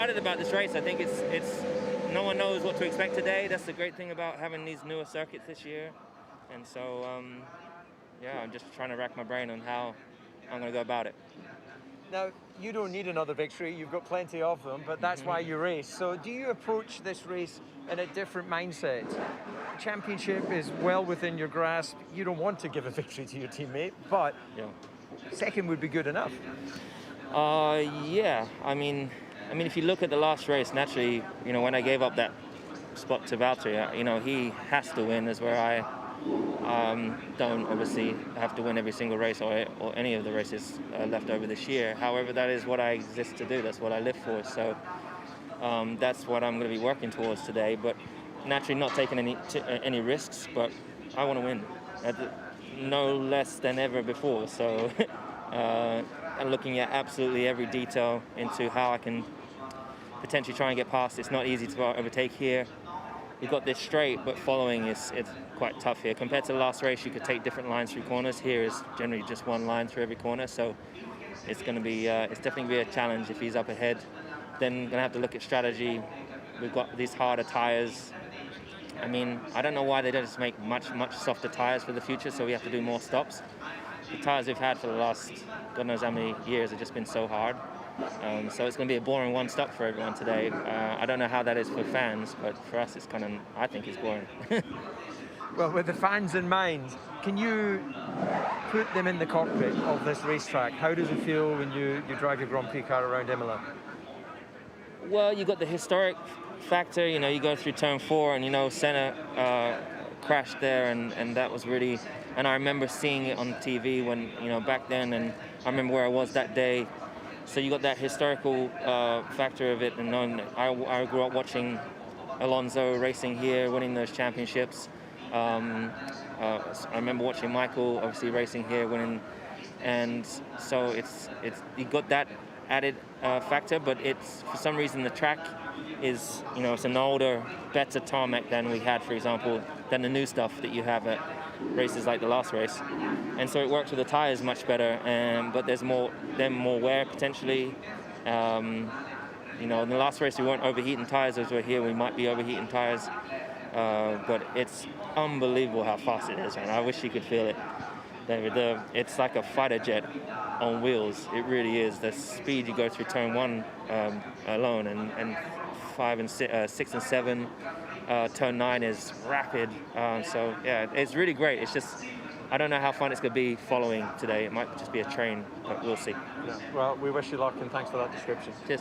Excited about this race. I think it's no one knows what to expect today. That's the great thing about having these newer circuits this year. And so, yeah, I'm just trying to rack my brain on how I'm going to go about it. Now, you don't need another victory, you've got plenty of them, but that's why you race. So do you approach this race in a different mindset? The championship is well within your grasp. You don't want to give a victory to your teammate, but second would be good enough. Yeah, I mean, if you look at the last race, naturally, when I gave up that spot to Valtteri, he has to win. Is where I don't obviously have to win every single race or any of the races left over this year. However, that is what I exist to do. That's what I live for. So that's what I'm going to be working towards today. But naturally, not taking any risks. But I want to win, no less than ever before. So. And looking at absolutely every detail into how I can potentially try and get past. It's not easy to overtake here. You've got this straight, but following it's quite tough here. Compared to the last race, you could take different lines through corners. Here is generally just one line through every corner, so it's going to be it's definitely be a challenge if he's up ahead. Then going to have to look at strategy. We've got these harder tires. I mean, I don't know why they don't just make much softer tires for the future, so we have to do more stops. The tires we've had for the last God knows how many years have just been so hard. So it's going to be a boring one stop for everyone today. I don't know how that is for fans, but for us, I think it's boring. Well, with the fans in mind, can you put them in the cockpit of this racetrack? How does it feel when you drive your Grand Prix car around Imola? Well, you got the historic factor. You go through turn 4, and Senna crashed there, and that was really. And I remember seeing it on TV when back then, and I remember where I was that day. So you got that historical factor of it, and I grew up watching Alonso racing here, winning those championships. I remember watching Michael obviously racing here, winning, and so it's you got that added factor. But it's for some reason the track is it's an older, better tarmac than we had, for example, than the new stuff that you have at races like the last race, and so it works with the tires much better. But there's more wear potentially. In the last race we weren't overheating tires as we're here. We might be overheating tires, but it's unbelievable how fast it is, and I wish you could feel it. It's like a fighter jet on wheels. It really is. The speed you go through turn 1 alone, and 5 and 6 and 7. Turn 9 is rapid, so yeah, it's really great. It's just I don't know how fun it's going to be following today. It might just be a train, but we'll see. Yeah. Well, we wish you luck and thanks for that description. Cheers.